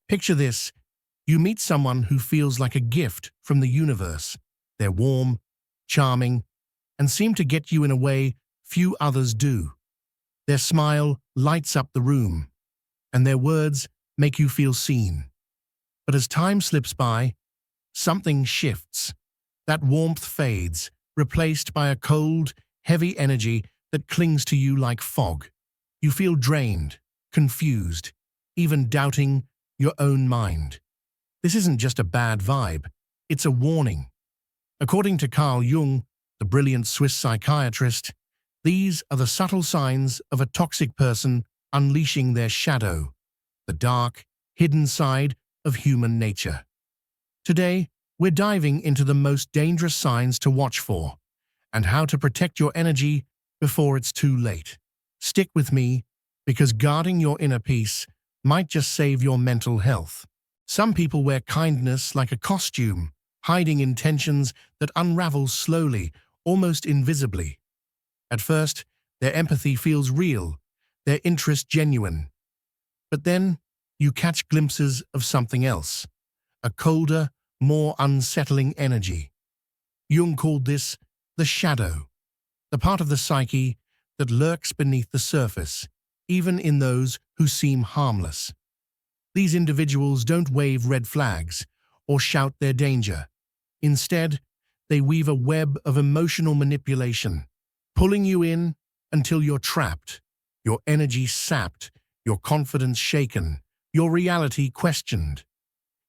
Picture this. You meet someone who feels like a gift from the universe. They're warm, charming, and seem to get you in a way few others do. Their smile lights up the room, and their words make you feel seen. But as time slips by, something shifts. That warmth fades, replaced by a cold, heavy energy that clings to you like fog. You feel drained, confused, even doubting your own mind. This isn't just a bad vibe, it's a warning. According to Carl Jung, the brilliant Swiss psychiatrist, these are the subtle signs of a toxic person unleashing their shadow, the dark, hidden side of human nature. Today, we're diving into the most dangerous signs to watch for and how to protect your energy before it's too late. Stick with me, because guarding your inner peace might just save your mental health. Some people wear kindness like a costume, hiding intentions that unravel slowly, almost invisibly. At first, their empathy feels real, their interest genuine. But then, you catch glimpses of something else, a colder, more unsettling energy. Jung called this the shadow, the part of the psyche that lurks beneath the surface, even in those who seem harmless. These individuals don't wave red flags or shout their danger. Instead, they weave a web of emotional manipulation, pulling you in until you're trapped, your energy sapped, your confidence shaken, your reality questioned.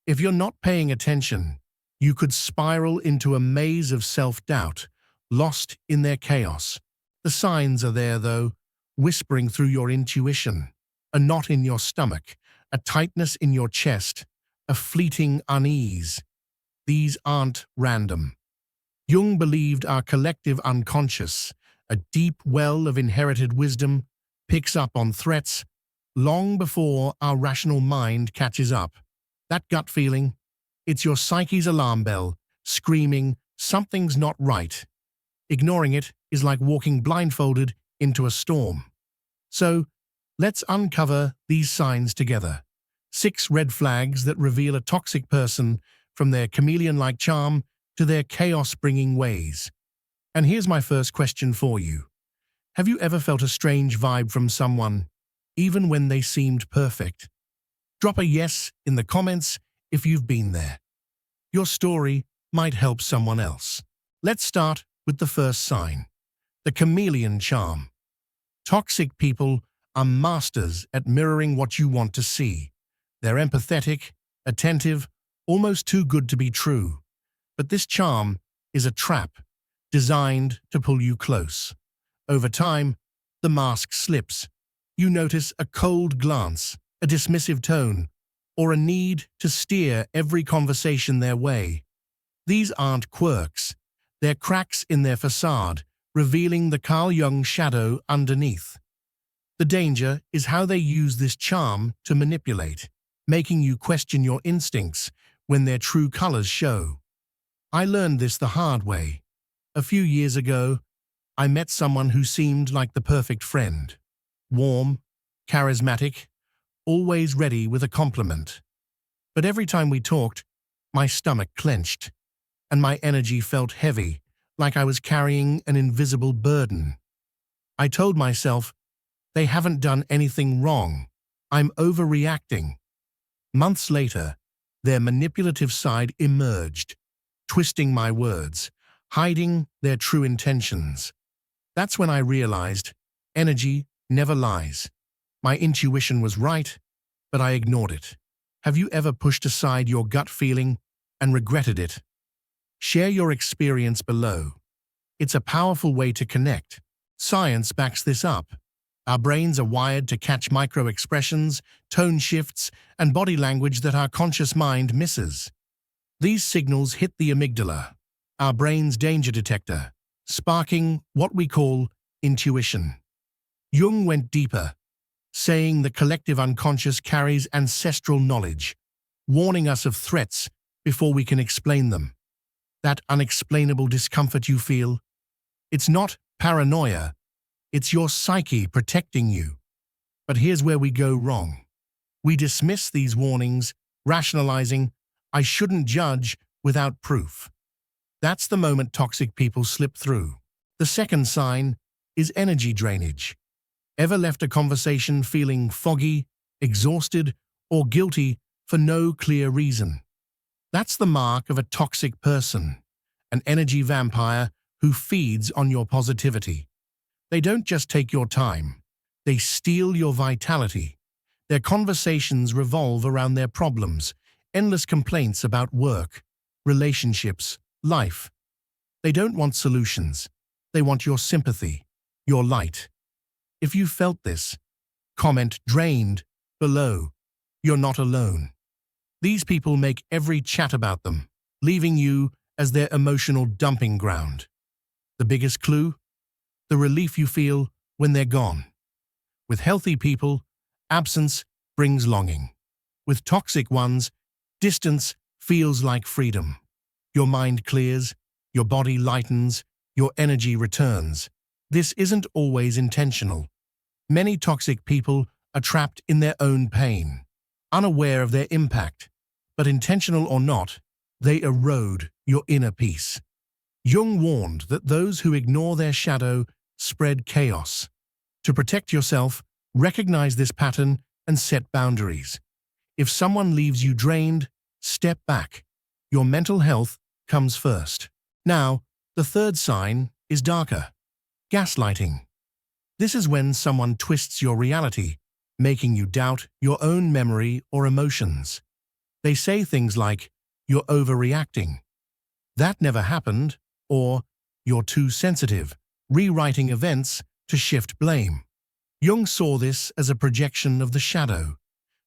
If you're not paying attention, you could spiral into a maze of self-doubt, lost in their chaos. The signs are there, though, whispering through your intuition, a knot in your stomach, a tightness in your chest, a fleeting unease. These aren't random. Jung believed our collective unconscious, a deep well of inherited wisdom, picks up on threats long before our rational mind catches up. That gut feeling, it's your psyche's alarm bell, screaming, something's not right. Ignoring it is like walking blindfolded into a storm. So, let's uncover these signs together. 6 red flags that reveal a toxic person, from their chameleon-like charm to their chaos-bringing ways. And here's my first question for you. Have you ever felt a strange vibe from someone, even when they seemed perfect? Drop a yes in the comments if you've been there. Your story might help someone else. Let's start with the first sign, the chameleon charm. Toxic people are masters at mirroring what you want to see. They're empathetic, attentive, almost too good to be true. But this charm is a trap, designed to pull you close. Over time, the mask slips. You notice a cold glance, a dismissive tone, or a need to steer every conversation their way. These aren't quirks. They're cracks in their facade, revealing the Carl Jung shadow underneath. The danger is how they use this charm to manipulate, making you question your instincts when their true colors show. I learned this the hard way. A few years ago, I met someone who seemed like the perfect friend. Warm, charismatic, always ready with a compliment. But every time we talked, my stomach clenched, and my energy felt heavy, like I was carrying an invisible burden. I told myself, they haven't done anything wrong. I'm overreacting. Months later, their manipulative side emerged, twisting my words, hiding their true intentions. That's when I realized energy never lies. My intuition was right, but I ignored it. Have you ever pushed aside your gut feeling and regretted it? Share your experience below. It's a powerful way to connect. Science backs this up. Our brains are wired to catch micro-expressions, tone shifts, and body language that our conscious mind misses. These signals hit the amygdala, our brain's danger detector, sparking what we call intuition. Jung went deeper, saying the collective unconscious carries ancestral knowledge, warning us of threats before we can explain them. That unexplainable discomfort you feel, it's not paranoia, it's your psyche protecting you. But here's where we go wrong. We dismiss these warnings rationalizing, "I shouldn't judge without proof." That's the moment toxic people slip through. The second sign is energy drainage. Ever left a conversation feeling foggy, exhausted, or guilty for no clear reason? That's the mark of a toxic person, an energy vampire who feeds on your positivity. They don't just take your time, they steal your vitality. Their conversations revolve around their problems, endless complaints about work, relationships, life. They don't want solutions. They want your sympathy, your light. If you felt this, comment "drained" below. You're not alone. These people make every chat about them, leaving you as their emotional dumping ground. The biggest clue? The relief you feel when they're gone. With healthy people, absence brings longing. With toxic ones, distance feels like freedom. Your mind clears, your body lightens, your energy returns. This isn't always intentional. Many toxic people are trapped in their own pain, unaware of their impact, but intentional or not, they erode your inner peace. Jung warned that those who ignore their shadow spread chaos. To protect yourself, recognize this pattern and set boundaries. If someone leaves you drained, step back. Your mental health comes first. Now, the third sign is darker. Gaslighting. This is when someone twists your reality, making you doubt your own memory or emotions. They say things like, "You're overreacting," "That never happened," or "You're too sensitive," rewriting events to shift blame. Jung saw this as a projection of the shadow.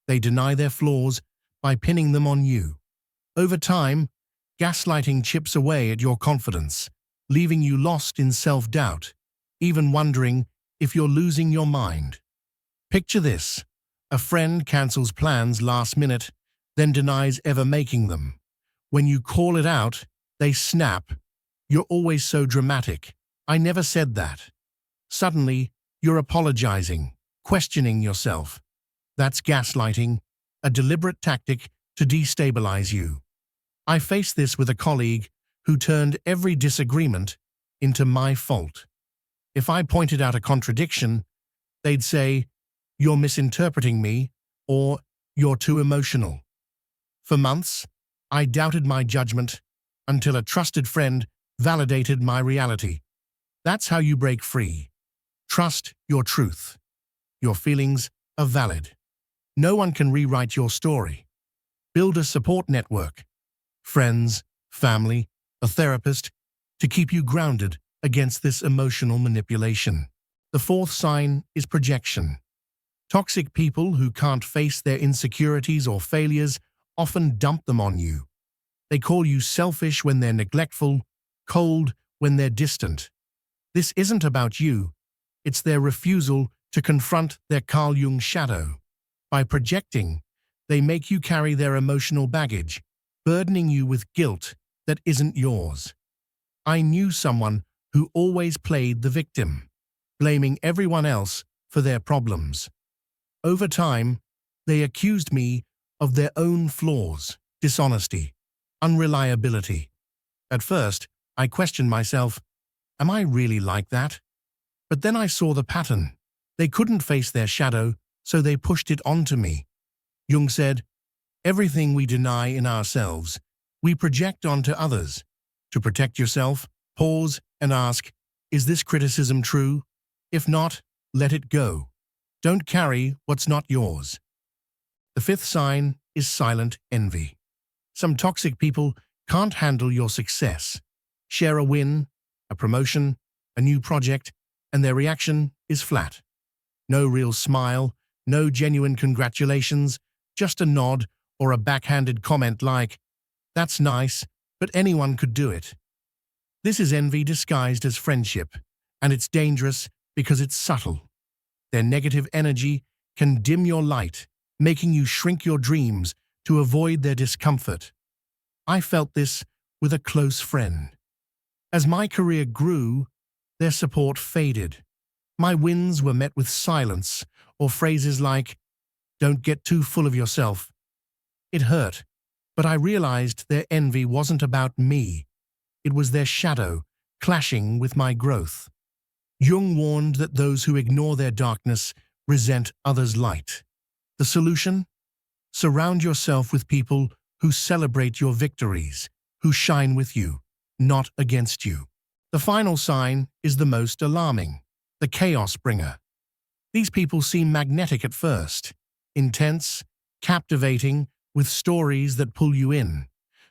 They deny their flaws by pinning them on you. Over time, gaslighting chips away at your confidence, leaving you lost in self-doubt, even wondering if you're losing your mind. Picture this. A friend cancels plans last minute, then denies ever making them. When you call it out, they snap. "You're always so dramatic. I never said that." Suddenly, you're apologizing, questioning yourself. That's gaslighting, a deliberate tactic to destabilize you. I faced this with a colleague who turned every disagreement into my fault. If I pointed out a contradiction, they'd say, "You're misinterpreting me," or "You're too emotional." For months, I doubted my judgment until a trusted friend validated my reality. That's how you break free. Trust your truth. Your feelings are valid. No one can rewrite your story. Build a support network. Friends, family, a therapist, to keep you grounded against this emotional manipulation. The fourth sign is projection. Toxic people who can't face their insecurities or failures often dump them on you. They call you selfish when they're neglectful, cold when they're distant. This isn't about you. It's their refusal to confront their Carl Jung shadow. By projecting, they make you carry their emotional baggage, burdening you with guilt that isn't yours. I knew someone who always played the victim, blaming everyone else for their problems. Over time, they accused me of their own flaws, dishonesty, unreliability. At first, I questioned myself, am I really like that? But then I saw the pattern. They couldn't face their shadow, so they pushed it onto me. Jung said, everything we deny in ourselves, we project onto others. To protect yourself, pause and ask, is this criticism true? If not, let it go. Don't carry what's not yours. The fifth sign is silent envy. Some toxic people can't handle your success. Share a win, a promotion, a new project, and their reaction is flat. No real smile, no genuine congratulations, just a nod or a backhanded comment like, that's nice, but anyone could do it. This is envy disguised as friendship, and it's dangerous because it's subtle. Their negative energy can dim your light, making you shrink your dreams to avoid their discomfort. I felt this with a close friend. As my career grew, their support faded. My wins were met with silence or phrases like, don't get too full of yourself. It hurt, but I realized their envy wasn't about me. It was their shadow, clashing with my growth. Jung warned that those who ignore their darkness resent others' light. The solution? Surround yourself with people who celebrate your victories, who shine with you, not against you. The final sign is the most alarming, the chaos bringer. These people seem magnetic at first, intense, captivating, with stories that pull you in.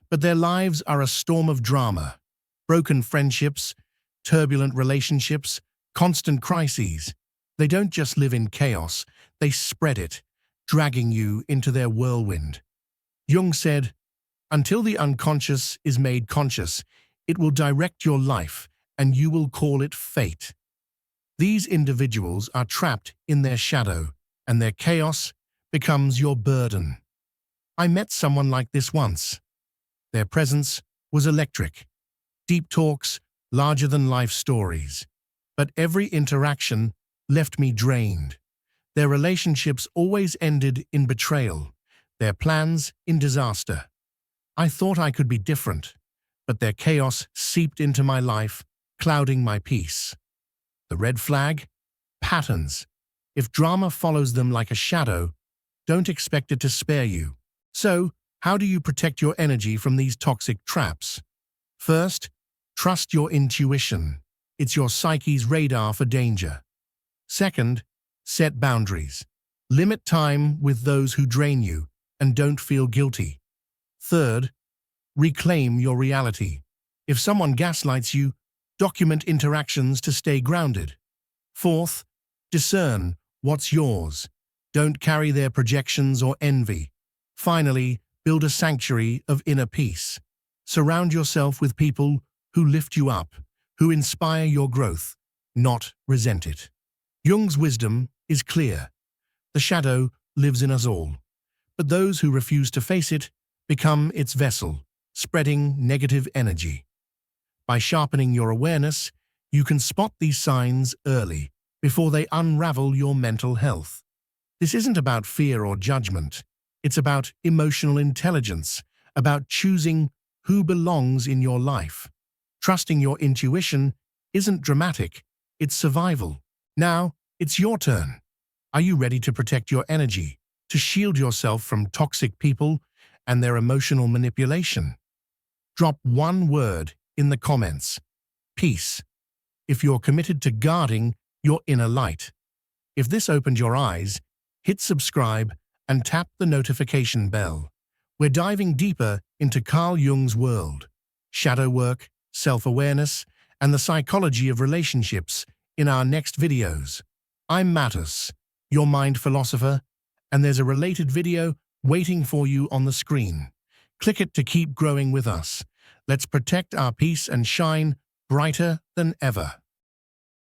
But their lives are a storm of drama, broken friendships, turbulent relationships, constant crises. They don't just live in chaos, they spread it, dragging you into their whirlwind. Jung said, "Until the unconscious is made conscious, it will direct your life, and you will call it fate." These individuals are trapped in their shadow, and their chaos becomes your burden. I met someone like this once. Their presence was electric. Deep talks, larger-than-life stories. But every interaction left me drained. Their relationships always ended in betrayal, their plans in disaster. I thought I could be different, but their chaos seeped into my life, clouding my peace. The red flag? Patterns. If drama follows them like a shadow, don't expect it to spare you. So, how do you protect your energy from these toxic traps? First, trust your intuition. It's your psyche's radar for danger. Second, set boundaries. Limit time with those who drain you and don't feel guilty. Third, reclaim your reality. If someone gaslights you, document interactions to stay grounded. Fourth, discern what's yours. Don't carry their projections or envy. Finally, build a sanctuary of inner peace. Surround yourself with people who lift you up, who inspire your growth, not resent it. Jung's wisdom is clear. The shadow lives in us all, but those who refuse to face it become its vessel, spreading negative energy. By sharpening your awareness, you can spot these signs early, before they unravel your mental health. This isn't about fear or judgment. It's about emotional intelligence, about choosing who belongs in your life. Trusting your intuition isn't dramatic, it's survival. Now, it's your turn. Are you ready to protect your energy, to shield yourself from toxic people and their emotional manipulation? Drop one word in the comments. Peace. If you're committed to guarding your inner light. If this opened your eyes, hit subscribe and tap the notification bell. We're diving deeper into Carl Jung's world, shadow work, self-awareness, and the psychology of relationships in our next videos. I'm Mattis, your mind philosopher, and there's a related video waiting for you on the screen. Click it to keep growing with us. Let's protect our peace and shine brighter than ever.